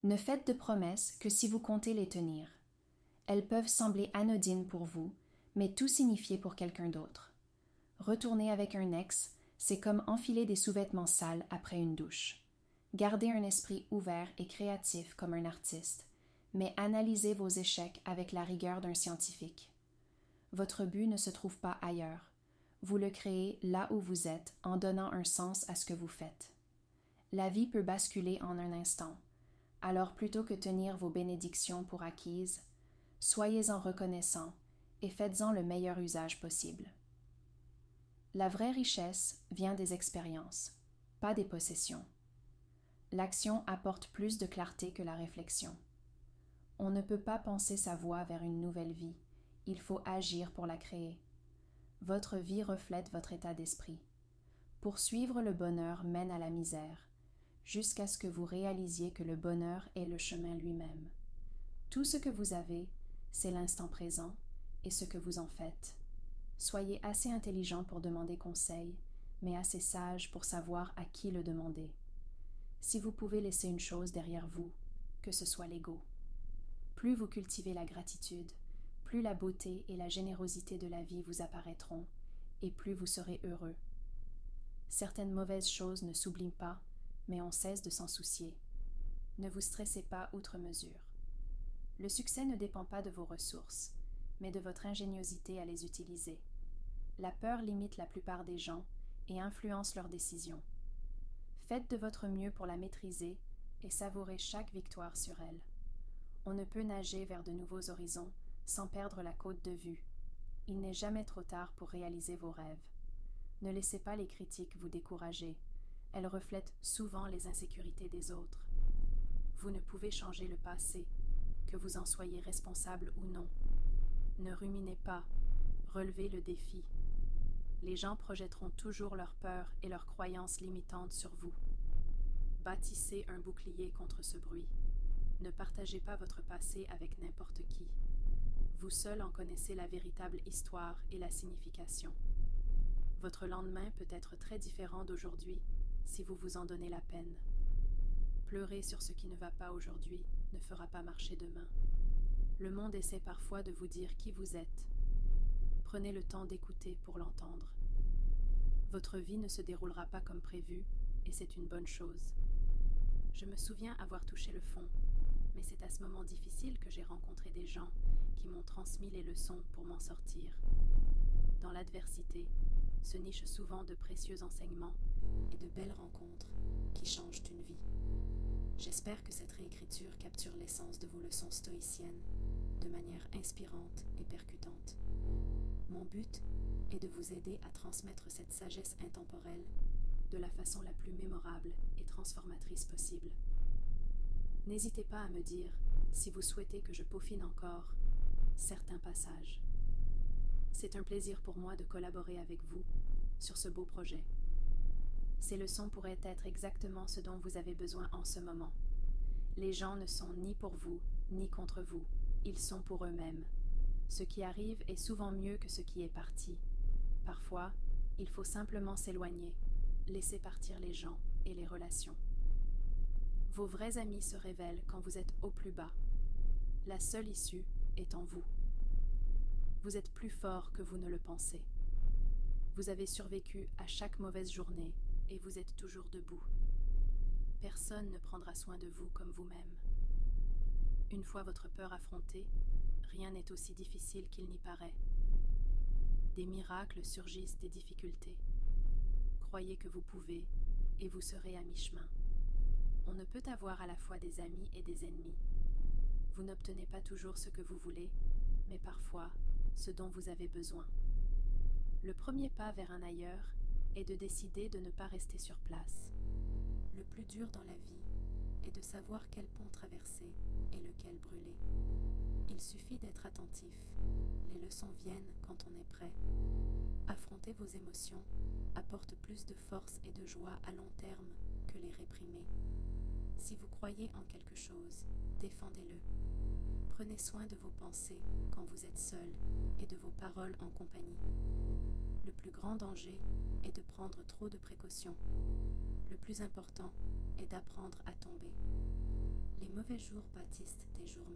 Ne faites de promesses que si vous comptez les tenir. Elles peuvent sembler anodines pour vous, mais tout signifier pour quelqu'un d'autre. Retourner avec un ex, c'est comme enfiler des sous-vêtements sales après une douche. Gardez un esprit ouvert et créatif comme un artiste, mais analysez vos échecs avec la rigueur d'un scientifique. Votre but ne se trouve pas ailleurs. Vous le créez là où vous êtes en donnant un sens à ce que vous faites. La vie peut basculer en un instant. Alors plutôt que tenir vos bénédictions pour acquises, soyez-en reconnaissants et faites-en le meilleur usage possible. La vraie richesse vient des expériences, pas des possessions. L'action apporte plus de clarté que la réflexion. On ne peut pas penser sa voie vers une nouvelle vie, il faut agir pour la créer. Votre vie reflète votre état d'esprit. Poursuivre le bonheur mène à la misère, jusqu'à ce que vous réalisiez que le bonheur est le chemin lui-même. Tout ce que vous avez, c'est l'instant présent et ce que vous en faites. Soyez assez intelligent pour demander conseil, mais assez sage pour savoir à qui le demander. Si vous pouvez laisser une chose derrière vous, que ce soit l'ego. Plus vous cultivez la gratitude, plus la beauté et la générosité de la vie vous apparaîtront, et plus vous serez heureux. Certaines mauvaises choses ne s'oublient pas, mais on cesse de s'en soucier. Ne vous stressez pas outre mesure. Le succès ne dépend pas de vos ressources, mais de votre ingéniosité à les utiliser. La peur limite la plupart des gens et influence leurs décisions. Faites de votre mieux pour la maîtriser et savourez chaque victoire sur elle. On ne peut nager vers de nouveaux horizons sans perdre la côte de vue. Il n'est jamais trop tard pour réaliser vos rêves. Ne laissez pas les critiques vous décourager. Elles reflètent souvent les insécurités des autres. Vous ne pouvez changer le passé, que vous en soyez responsable ou non. Ne ruminez pas, relevez le défi. Les gens projetteront toujours leurs peurs et leurs croyances limitantes sur vous. Bâtissez un bouclier contre ce bruit. Ne partagez pas votre passé avec n'importe qui. Vous seul en connaissez la véritable histoire et la signification. Votre lendemain peut être très différent d'aujourd'hui si vous vous en donnez la peine. Pleurer sur ce qui ne va pas aujourd'hui ne fera pas marcher demain. Le monde essaie parfois de vous dire qui vous êtes. Prenez le temps d'écouter pour l'entendre. Votre vie ne se déroulera pas comme prévu, et c'est une bonne chose. Je me souviens avoir touché le fond, mais c'est à ce moment difficile que j'ai rencontré des gens qui m'ont transmis les leçons pour m'en sortir. Dans l'adversité, se nichent souvent de précieux enseignements et de belles rencontres qui changent une vie. J'espère que cette réécriture capture l'essence de vos leçons stoïciennes de manière inspirante et percutante. Mon but est de vous aider à transmettre cette sagesse intemporelle de la façon la plus mémorable et transformatrice possible. N'hésitez pas à me dire si vous souhaitez que je peaufine encore certains passages. C'est un plaisir pour moi de collaborer avec vous sur ce beau projet. Ces leçons pourraient être exactement ce dont vous avez besoin en ce moment. Les gens ne sont ni pour vous, ni contre vous. Ils sont pour eux-mêmes. Ce qui arrive est souvent mieux que ce qui est parti. Parfois, il faut simplement s'éloigner, laisser partir les gens et les relations. Vos vrais amis se révèlent quand vous êtes au plus bas. La seule issue est en vous. Vous êtes plus fort que vous ne le pensez. Vous avez survécu à chaque mauvaise journée et vous êtes toujours debout. Personne ne prendra soin de vous comme vous-même. Une fois votre peur affrontée, rien n'est aussi difficile qu'il n'y paraît. Des miracles surgissent des difficultés. Croyez que vous pouvez et vous serez à mi-chemin. On ne peut avoir à la fois des amis et des ennemis. Vous n'obtenez pas toujours ce que vous voulez, mais parfois ce dont vous avez besoin. Le premier pas vers un ailleurs est de décider de ne pas rester sur place. Le plus dur dans la vie est de savoir quel pont traverser et lequel brûler. Il suffit d'être attentif. Les leçons viennent quand on est prêt. Affronter vos émotions apporte plus de force et de joie à long terme que les réprimer. Si vous croyez en quelque chose, défendez-le. Prenez soin de vos pensées quand vous êtes seul et de vos paroles en compagnie. Le plus grand danger est de prendre trop de précautions. Le plus important est d'apprendre à tomber. Les mauvais jours bâtissent des jours